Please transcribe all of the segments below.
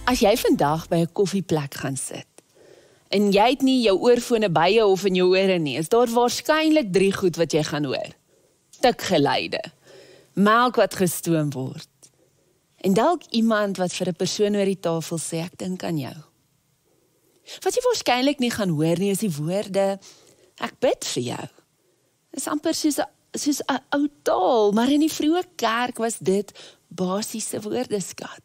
As jy vandag by 'n koffieplek gaan sit, en jy het nie jou oorfone by jou of in jou ore nie, is daar waarskynlik 3 goed wat jy gaan hoor. Tikgeluide, melk wat gestoom word, en dalk iemand wat vir 'n persoon oor die tafel sê, ek dink aan jou. Wat jy waarskynlik nie gaan hoor nie, is die woorde, ek bid vir jou. Dit is amper soos 'n ou taal, maar in die vroeë kerk was dit basiese woordeskat.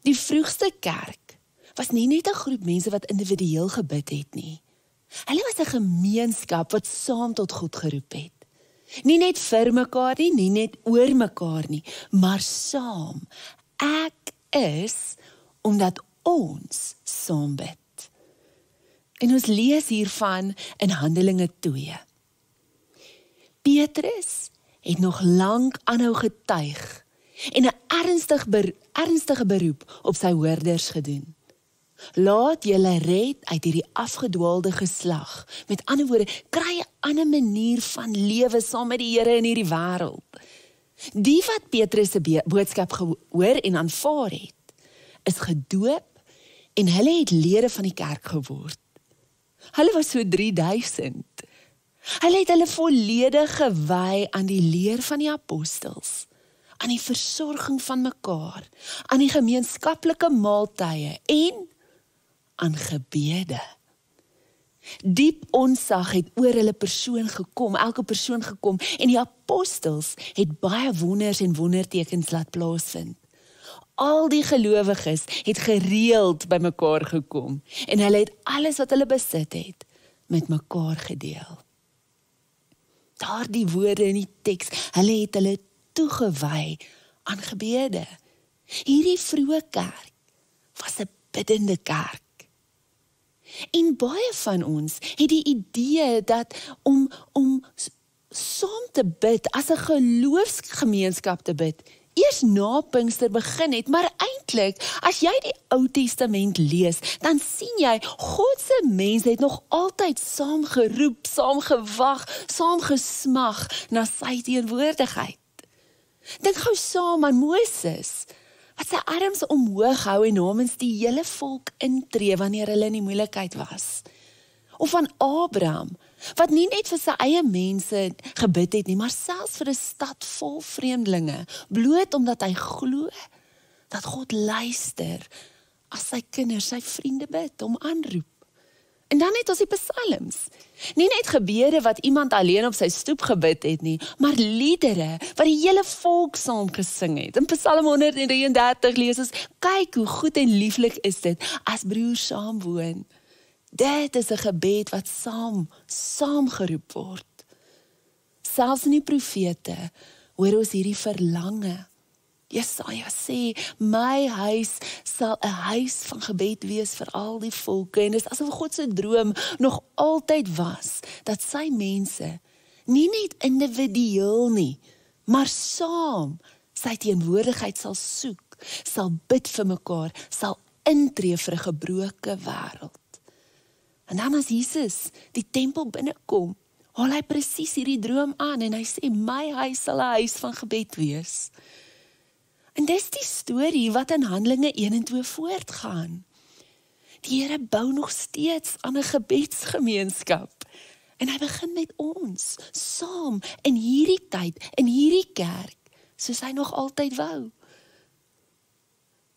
Die vroegste kerk was nie net 'n groep mense wat individueel gebid het nie. Hulle was 'n gemeenskap wat saam tot God geroep het. Nie net vir mekaar nie, nie net oor mekaar nie, maar saam. Ek is omdat ons saam bid. En ons lees hiervan in Handelinge 2. Petrus het nog lank aanhou getuig en 'n ernstige beroep op sy hoorders gedoen. Laat julle red uit hierdie afgedwaalde geslag. Met ander woorde, kry 'n ander manier van lewe saam met die Here in hierdie wêreld. Die wat Petrus se boodskap gehoor en aanvaar het, is gedoop en hulle het lede van die kerk geword. Hulle was so 3000. Hulle het hulle volledig gewy aan die leer van die apostels, aan die versorging van mekaar, aan die gemeenskaplike maaltye en aan gebede. Diep onsag het oor hulle persoon gekom, elke persoon gekom, en die apostels het baie wonders en wondertekens laat plaasvind. Al die gelowiges het gereeld by mekaar gekom, en hulle het alles wat hulle besit het, met mekaar gedeel. Daardie woorde in die teks, hulle het hulle toegewy aan gebede. Hierdie vroeë kerk was 'n biddende kerk. En baie van ons het die idee dat om saam te bid, as 'n geloofsgemeenskap te bid, eers na Pinkster begin het, maar eintlik, as jy die Ou Testament lees, dan sien jy, God se mense het nog altyd saam geroep, saam gewag, saam gesmag na sy teenwoordigheid. Dink gou saam aan Moses, wat sy arms omhoog hou en namens die hele volk intree wanneer hulle in die moeilikheid was. Of van Abraham, wat nie net vir sy eie mense gebid het nie, maar selfs vir 'n stad vol vreemdelinge, bloot omdat hy glo dat God luister as sy kinders, sy vriende bid, hom aanroep. En dan het ons die psalms. Nie net gebede wat iemand alleen op sy stoep gebid het nie, maar liedere wat die hele volk saam gesing het. In Psalm 133 lees ons, kyk hoe goed en lieflik is dit as broers saam woon. Dit is 'n gebed wat saam geroep word. Selfs in die profete hoor ons hierdie verlange. Jesaja sê, my huis sal 'n huis van gebed wees vir al die volke. En dis asof God se droom nog altyd was, dat sy mense, nie net individueel nie, maar saam sy teenwoordigheid sal soek, sal bid vir mekaar, sal intree vir 'n gebroke wêreld. En dan as Jesus die tempel binnekom, haal hy presies hierdie droom aan en hy sê, my huis sal 'n huis van gebed wees. En dis die storie wat in Handelinge 1 en 2 voortgaan. Die Here bou nog steeds aan 'n gebedsgemeenskap. En hy begin met ons, saam, in hierdie tyd, in hierdie kerk, soos hy nog altyd wou.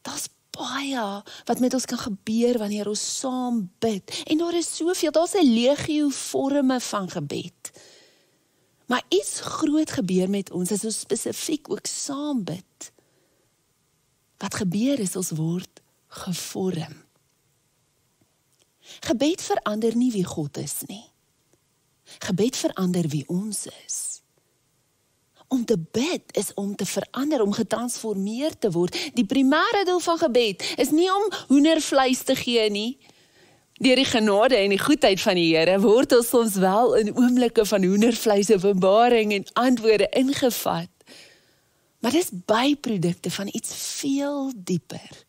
Daar's baie wat met ons kan gebeur wanneer ons saam bid. En daar is soveel, daar's 'n legio vorme van gebed. Maar iets groot gebeur met ons as ons spesifiek ook saam bid. Wat gebeur is, ons word gevorm. Gebed verander nie wie God is nie. Gebed verander wie ons is. Om te bid is om te verander, om getransformeer te word. Die primêre doel van gebed is nie om hoendervleis te gee nie. Deur die genade en die goedheid van die Here word ons soms wel in oomblikke van hoendervleis openbaring en antwoorde ingevat. Maar dis byprodukte van iets veel dieper.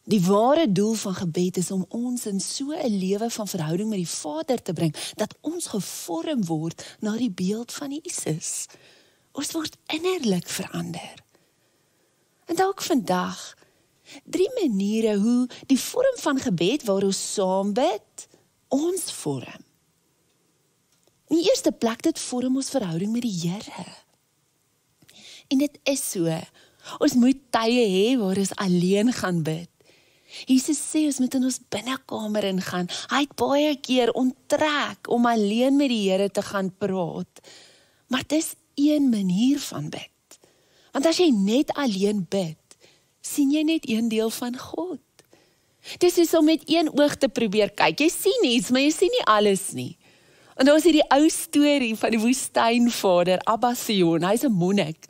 Die ware doel van gebed is om ons in so 'n lewe van verhouding met die Vader te bring, dat ons gevorm word na die beeld van Jesus. Ons word innerlik verander. En dalk vandag 3 maniere hoe die vorm van gebed waar ons saam bid, ons vorm. In die eerste plek, dit vorm ons verhouding met die Here. En dit is so, ons moet tye hê waar ons alleen gaan bid. Jesus sê ons moet in ons binnekamer ingaan. Hy het baie keer onttrek om alleen met die Here te gaan praat. Maar dis een manier van bid. Want as jy net alleen bid, sien jy net een deel van God. Dis soos om met een oog te probeer kyk. Jy sien iets, maar jy sien nie alles nie. En daar is die ou storie van die woestynvader, Abba Sion, hy is 'n monnik.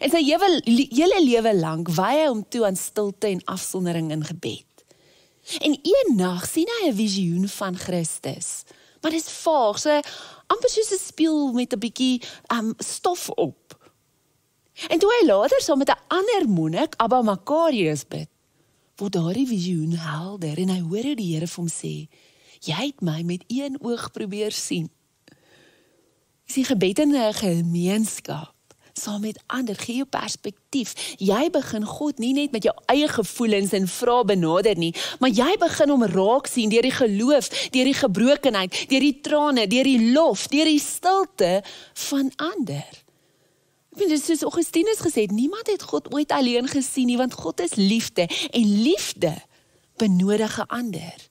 En sy hele lewe lank wy hy hom toe aan stilte en afsondering in gebed. En een nag sien hy 'n visioen van Christus. Maar dit is vaag, so amper soos 'n spieël met 'n bietjie stof op. En toe hy later saam met 'n ander monnik, Abba Makarius bid, word daardie visioen helder en hy hoor hoe die Here vir hom sê, jy het my met een oog probeer sien. Jy sien, gebed in 'n gemeenskap, saam met ander, gee jou perspektief. Jy begin God nie net met jou eie gevoelens en vrae benader nie, maar jy begin hom raak sien deur die geloof, deur die gebrokenheid, deur die trane, deur die lof, deur die stilte van ander. Ek vind, soos Augustinus gesê het, niemand het God ooit alleen gesien nie, want God is liefde, en liefde benodig 'n ander.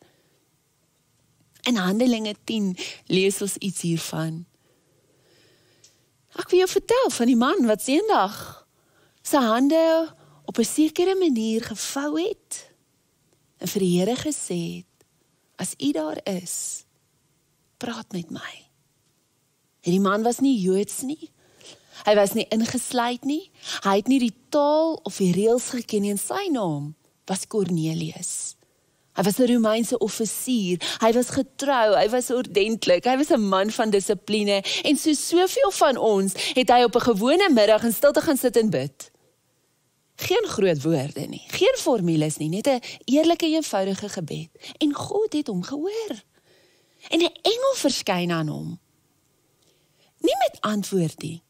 In Handelinge 10 lees ons iets hiervan. Ek wil jou vertel van die man wat eendag sy hande op 'n sekere manier gevou het en vir die Here gesê het, as U daar is, praat met my. En die man was nie Joods nie, hy was nie ingesluit nie, hy het nie die taal of die reëls geken nie, en sy naam was Kornelius. Hy was 'n Romeinse offisier, hy was getrou, hy was ordentlik, hy was 'n man van dissipline, en soveel van ons het hy op 'n gewone middag in stilte gaan sit en bid. Geen groot woorde nie, geen formules nie, net 'n eerlike, eenvoudige gebed. En God het hom gehoor. En 'n engel verskyn aan hom. Nie met antwoord nie,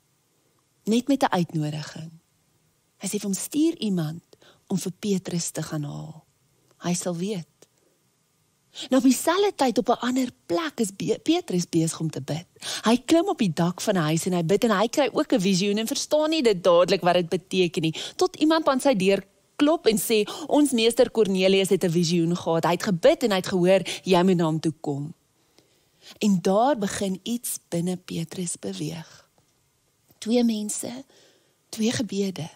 net met 'n uitnodiging. Hy sê vir hom, stuur iemand om vir Petrus te gaan haal. Hy sal weet. Nou op dieselfde tyd op 'n ander plek is Petrus besig om te bid. Hy klim op die dak van 'n huis en hy bid en hy kry ook 'n visioen en verstaan nie dit dadelik wat dit beteken nie. Tot iemand aan sy deur klop en sê, ons meester Kornelius het 'n visioen gehad. Hy het gebid en hy het gehoor, jy moet na hom toe kom. En daar begin iets binne Petrus beweeg. 2 mense, 2 gebede.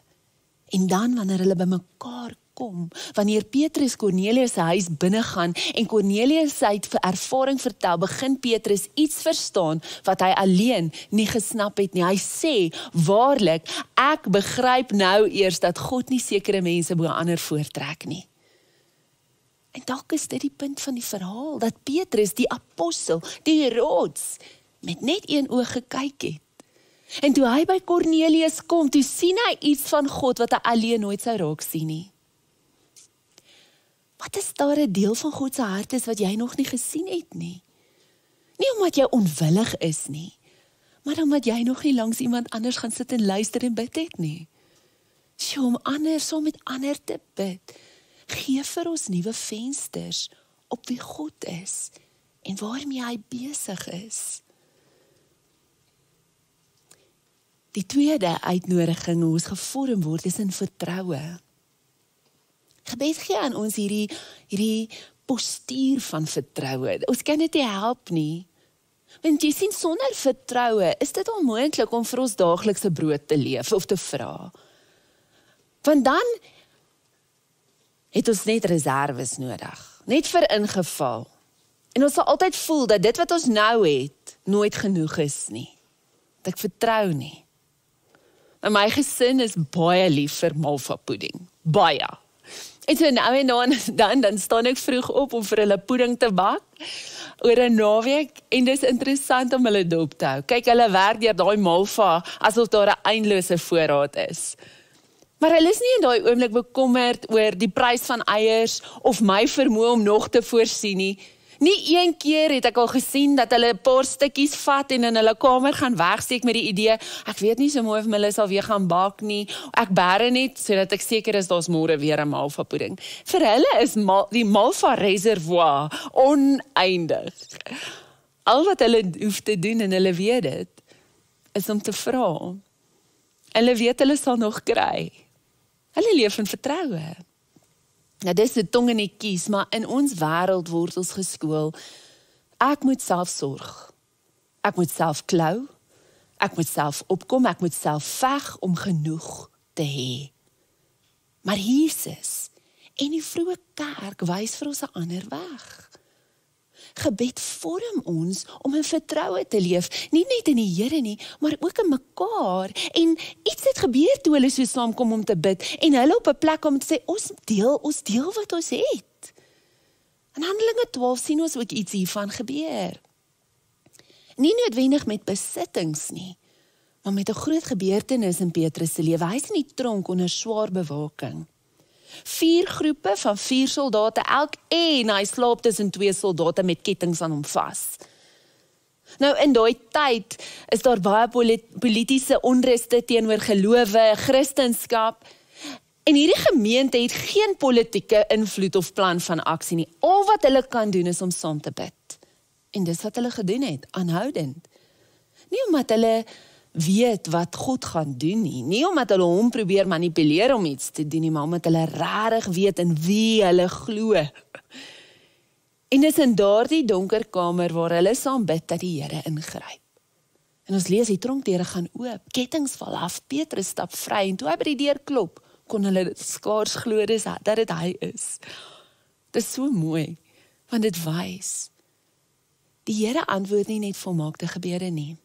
En dan wanneer hulle bymekaar kom, wanneer Petrus Kornelius se huis binnegaan en Kornelius sy ervaring vertel, begin Petrus iets verstaan wat hy alleen nie gesnap het nie. Hy sê, waarlik, ek begryp nou eers dat God nie sekere mense bo ander voortrek nie. En dalk is dit die punt van die verhaal, dat Petrus, die apostel, die rots, met net een oog gekyk het. En toe hy by Kornelius kom, toe sien hy iets van God wat hy alleen nooit sou raak sien nie. Wat is daar 'n deel van God se hart is wat jy nog nie gesien het nie? Nie omdat jy onwillig is nie, maar omdat jy nog nie langs iemand anders gaan sit en luister en bid het nie. So om anders, saam met ander te bid, gee vir ons nuwe vensters op wie God is en waarmee hy besig is. Die tweede uitnodiging hoe ons gevorm word is in vertroue. Gebed gee aan ons hierdie postuur van vertroue. Ons kan dit nie help nie. Want jy sien, sonder vertroue is dit onmoontlik om vir ons daaglikse brood te leef of te vra. Want dan het ons net reserves nodig, net vir ingeval. En ons sal altyd voel dat dit wat ons nou het, nooit genoeg is nie. Dat ek vertrou nie. En my gesin is baie lief vir malva pudding. Baie. En so nou en dan staan ek vroeg op om vir hulle pudding te bak oor 'n naweek en dis interessant om hulle dop te hou. Kyk, hulle werk deur daai malva asof daar 'n eindelose voorraad is. Maar hulle is nie in daai oomblik bekommerd oor die prys van eiers of my vermoë om nog te voorsien nie. Nie een keer het ek al gesien dat hulle 'n paar stukkies vat en in hulle kamer gaan wegsteek met die idee, ek weet nie so mooi of hulle sal weer gaan bak nie, ek bære net, sodat ek seker is daar's môre weer 'n malva pudding. Vir hulle is die malva reservoir oneindig. Al wat hulle hoef te doen, en hulle weet dit, is om te vra. Hulle weet hulle sal nog kry. Hulle leef in vertroue. Nou dis 'n tong in die kies, maar in ons wêreld word ons geskool, ek moet self sorg. Ek moet self klou. Ek moet self opkom, ek moet self veg om genoeg te hê. Maar Jesus en die vroeë kerk wys vir ons 'n ander weg. Gebed vorm ons om in vertroue te leef, nie net in die Here nie, maar ook in mekaar. En iets het gebeur toe hulle so saamkom om te bid, en hulle op 'n plek om te sê, ons deel wat ons het. In Handelinge 12 sien ons ook iets hiervan gebeur. Nie noodwendig met besittings nie, maar met 'n groot gebeurtenis in Petrus se lewe. Hy's in die tronk onder swaar bewaking. 4 groepe van 4 soldate elk, en hy slaap tussen 2 soldate met kettinge aan hom vas. Nou in daai tyd is daar baie politiese onruste teenoor gelowe, Christendom, en hierdie gemeente het geen politieke invloed of plan van aksie nie. Al wat hulle kan doen is om saam te bid. En dis wat hulle gedoen het, aanhoudend. Nie omdat hulle weet wat God gaan doen nie omdat hulle hom probeer manipuleer om iets te doen nie, maar omdat hulle regtig weet in wie hulle glo. En dis in daardie donker kamer waar hulle saam bid dat die Here ingryp. En ons lees die tronkdeure gaan oop, kettinge val af, Petrus stap vry, en toe hy by die deur klop, kon hulle dit skaars glo dat dit hy is. Dit is so mooi, want dit wys, die Here antwoord nie net volmaakte gebede nie.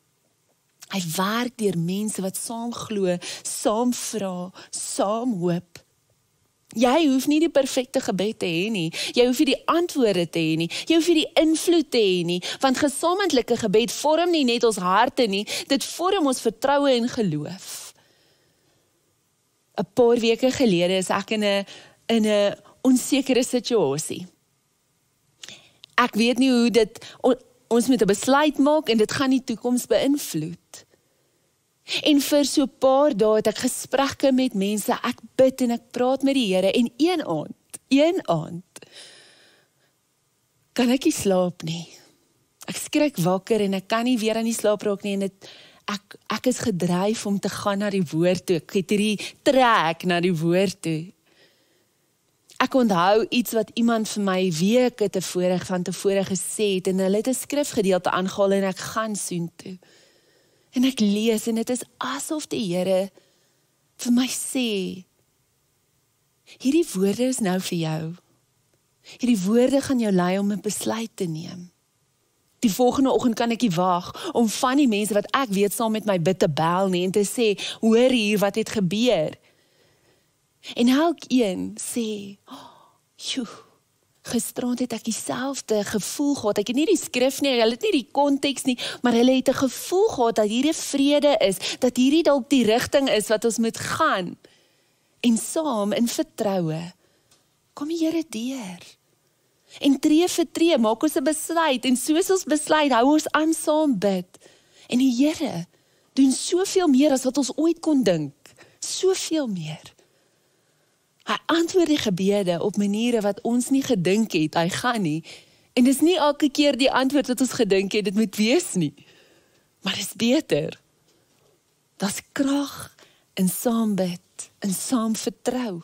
Hy werk deur mense wat saam glo, saam vra, saam hoop. Jy hoef nie die perfekte gebed te hê nie. Jy hoef nie die antwoorde te hê nie. Jy hoef nie die invloed te hê nie, want gesamentlike gebed vorm nie net ons harte nie, dit vorm ons vertroue en geloof. 'n paar weke gelede is ek in 'n onsekere situasie. Ek weet nie hoe dit ons moet 'n besluit maak en dit gaan die toekoms beïnvloed. En vir so 'n paar dae het ek gesprekke met mense, ek bid en ek praat met die Here, en een aand, kan ek nie slaap nie. Ek skrik wakker en ek kan nie weer aan die slaap raak nie, en ek is gedryf om te gaan na die woord toe. Ek het hierdie trek na die woord toe. Ek onthou iets wat iemand vir my weke van tevore gesê het, en hulle het 'n skrifgedeelte aangehaal en ek gaan soontoe. En ek lees, en dit is asof die Here vir my sê, hierdie woorde is nou vir jou. Hierdie woorde gaan jou lei om 'n besluit te neem. Die volgende oggend kan ek nie wag om van die mense wat ek weet saam met my bid te bel nie, en te sê, hoor hier wat het gebeur. En elkeen sê, gisterand het ek dieselfde gevoel gehad, ek het nie die skrif nie, hulle het nie die konteks nie, maar hulle het 'n gevoel gehad dat hierdie vrede is, dat hierdie dalk die rigting is wat ons moet gaan. En saam in vertroue, kom die Here deur. En tree vir tree, maak ons 'n besluit, en soos ons besluit, hou ons aan saam bid. En die Here doen soveel meer as wat ons ooit kon dink, soveel meer. Hy antwoord die gebede op maniere wat ons nie gedink het, hy gaan nie. En dis nie elke keer die antwoord wat ons gedink het, dit moet wees nie. Maar dis beter. Daar's krag in saam bid, in saam vertrou.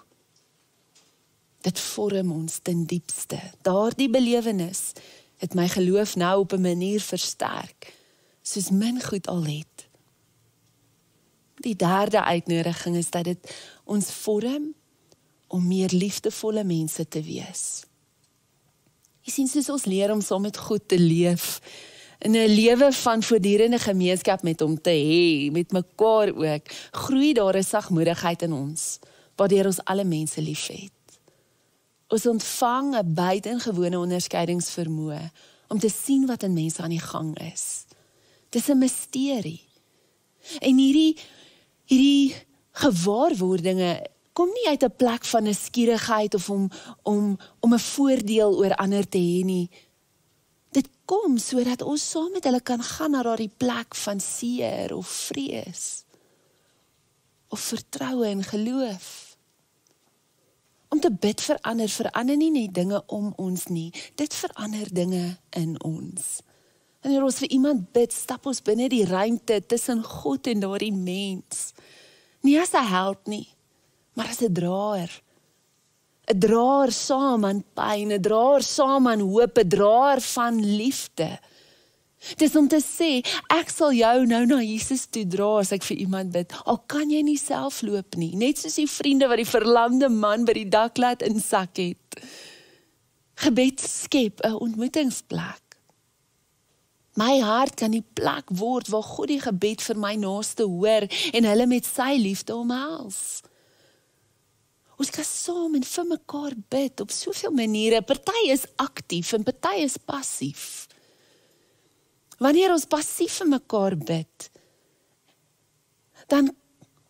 Dit vorm ons ten diepste. Daardie belewenis het my geloof nou op 'n manier versterk, soos min goed al het. Die derde uitnodiging is dat dit ons vorm om meer liefdevolle mense te wees. Jy sien, soos ons leer om saam met God te leef, in 'n lewe van voortdurende gemeenskap met hom te hê, met mekaar ook, groei daar 'n sagmoedigheid in ons, waardeur ons alle mense liefhet. Ons ontvang 'n buitengewone onderskeidingsvermoë om te sien wat in mense aan die gang is. Dis 'n misterie. En hierdie gewaarwordinge kom nie uit 'n plek van 'n skierigheid of om 'n voordeel oor ander te hê nie, kom, sodat ons saam met hulle kan gaan na daardie plek van seer of vrees, of vertroue en geloof. Om te bid verander nie net dinge om ons nie, dit verander dinge in ons. Wanneer ons vir iemand bid, stap ons binne die ruimte tussen God en daardie mens. Nie as 'n held nie, maar as 'n draer. 'n Draer saam aan pyn, 'n draer saam aan hoop, 'n draer van liefde. Dis om te sê, ek sal jou nou na Jesus toe dra as ek vir iemand bid, al kan jy nie self loop nie, net soos die vriende wat die verlamde man by die dak laat insak het. Gebed skep 'n ontmoetingsplek. My hart kan die plek word waar God die gebed vir my naaste hoor en hulle met sy liefde omhels. Ons kan saam en vir mekaar bid op soveel maniere. Party is aktief en party is passief. Wanneer ons passief vir mekaar bid, dan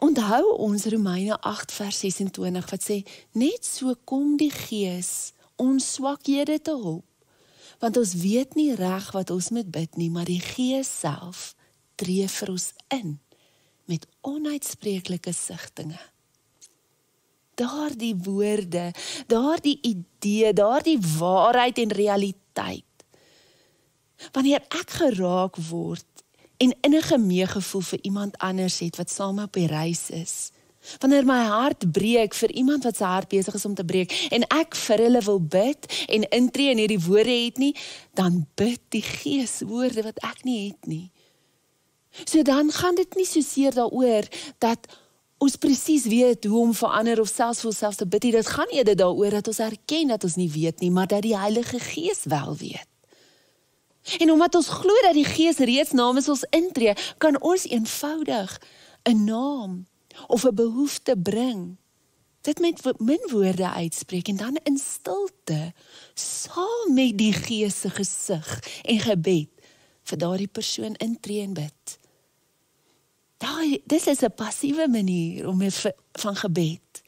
onthou ons Romeine 8 vers 26 wat sê, net so kom die Gees ons swakhede te hulp, want ons weet nie reg wat ons moet bid nie, maar die Gees self tree vir ons in met onuitspreeklike sigtinge. Daardie woorde, daardie idee, daardie waarheid en realiteit. Wanneer ek geraak word en innige meegevoel vir iemand anders het wat saam op die reis is, wanneer my hart breek vir iemand wat sy hart besig is om te breek en ek vir hulle wil bid en intree en hierdie woorde het nie, dan bid die Gees woorde wat ek nie het nie. So dan gaan dit nie soseer daaroor dat ons presies weet hoe om vir ander of selfs vir onsself te bid nie. Dit gaan eerder daaroor dat ons erken dat ons nie weet nie, maar dat die Heilige Gees wel weet. En omdat ons glo dat die Gees reeds namens ons intree, kan ons eenvoudig 'n naam of 'n behoefte bring. Dit met min woorde uitspreek en dan in stilte, saam met die Gees se gesig en gebed, vir daardie persoon intree en bid. Dis is 'n passiewe manier van gebed.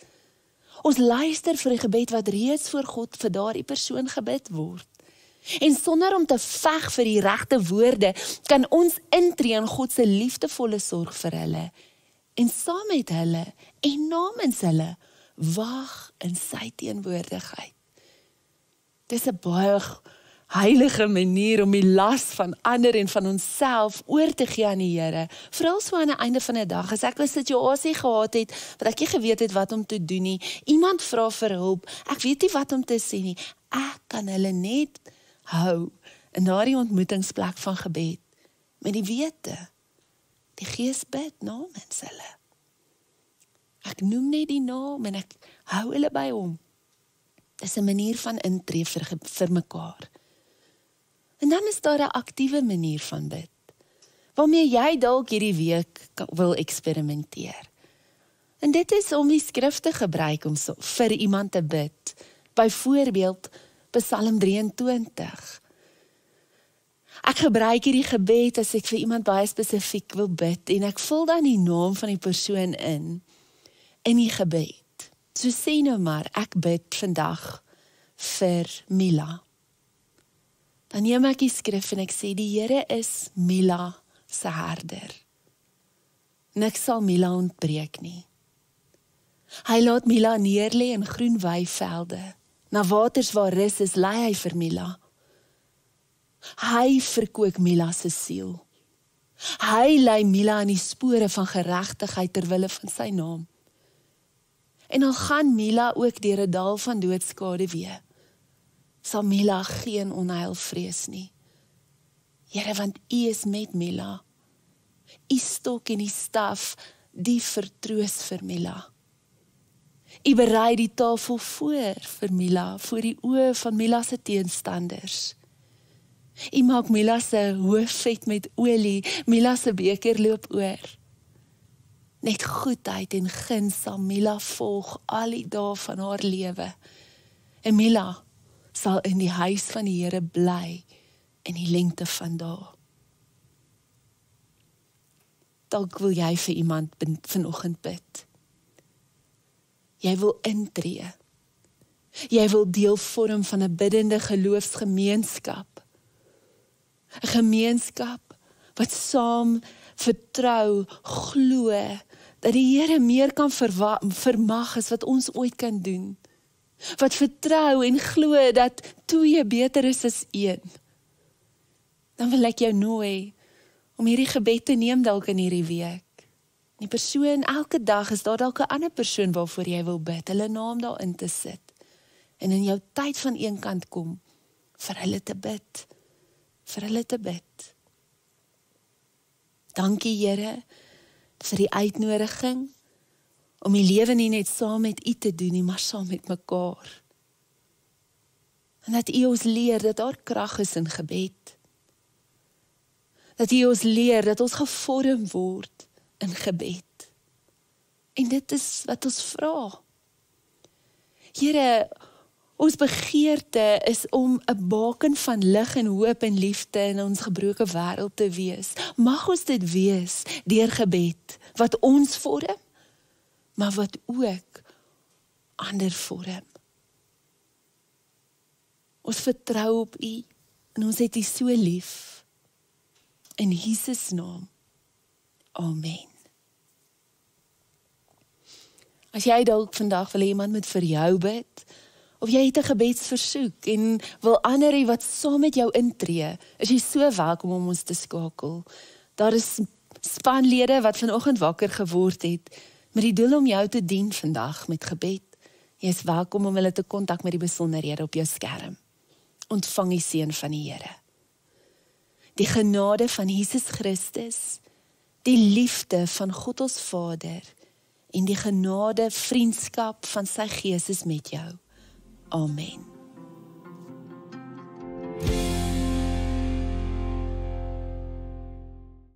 Ons luister vir die gebed wat reeds voor God vir daardie persoon gebid word. En sonder om te veg vir die regte woorde, kan ons intree in God se liefdevolle sorg vir hulle. En saam met hulle en namens hulle, wag in sy teenwoordigheid. Dis 'n baie heilige manier om die las van ander en van onsself oor te gee aan die Here. Veral so aan die einde van 'n dag, as ek 'n situasie gehad het, wat ek nie geweet het wat om te doen nie, iemand vra vir hulp, ek weet nie wat om te sê nie, ek kan hulle net hou in daardie ontmoetingsplek van gebed, met die wete, die Gees bid namens hulle. Ek noem net die naam en ek hou hulle by hom. Dis 'n manier van intree vir mekaar. En dan is daar 'n aktiewe manier van bid, waarmee jy dalk hierdie week wil eksperimenteer. En dit is om die skrif te gebruik om vir iemand te bid. Byvoorbeeld Psalm 23. Ek gebruik hierdie gebed as ek vir iemand baie spesifiek wil bid en ek vul dan die naam van die persoon in die gebed. So sê nou maar, ek bid vandag vir Mila. Dan neem ek die skrif en ek sê, die Here is Mila se herder. Niks sal Mila ontbreek nie. Hy laat Mila neerlê in groen weivelde. Na waters waar rus is, lei hy vir Mila. Hy verkoop Mila se siel. Hy lei Mila in die spore van geregtigheid ter wille van sy naam. En al gaan Mila ook deur 'n dal van doodskaduwee, sal Mila geen onheil vrees nie. Here, want U is met Mila. U stok en die staf, die vertroos vir Mila. U berei die tafel voor vir Mila, voor die oë van Mila se teenstanders. U maak Mila se hoof vet met olie, Mila se beker loop oor. Net goedheid en guns sal Mila volg al die dae van haar lewe. En Mila sal in die huis van die Here bly in die lengte van dae. Dalk wil jy vir iemand vanoggend bid. Jy wil intree. Jy wil deel vorm van 'n biddende geloofsgemeenskap. 'n gemeenskap wat saam vertrou, glo, dat die Here meer kan vermag as wat ons ooit kan doen. Wat vertrou en glo dat 2 beter is as 1. Dan wil ek jou nooi om hierdie gebed te neem dalk in hierdie week. Die persoon, elke dag is daar dalk 'n ander persoon waarvoor jy wil bid, hulle naam daarin te sit. En in jou tyd van eenkant kom, vir hulle te bid. Vir hulle te bid. Dankie Here, vir die uitnodiging, om die lewe nie net saam met U te doen nie, maar saam met mekaar. En dat U ons leer dat daar krag is in gebed. Dat U ons leer dat ons gevorm word in gebed. En dit is wat ons vra. Here, ons begeerte is om 'n baken van lig en hoop en liefde in ons gebroke wêreld te wees. Mag ons dit wees deur gebed, wat ons vorm, maar wat ook ander vorm. Ons vertrou op U en ons het U so lief. In Jesus naam. Amen. As jy dalk vandag wil hê iemand moet vir jou bid, of jy het 'n gebedsversoek en wil ander hê wat saam met jou intree, is jy so welkom om ons te skakel. Daar is spanlede wat vanoggend wakker geword het, met die doel om jou te dien vandag met gebed. Jy is welkom om hulle te kontak met die besonderhede op jou skerm. Ontvang die seën van die Here. Die genade van Jesus Christus, die liefde van God ons Vader, en die genade, vriendskap van sy Gees is met jou. Amen.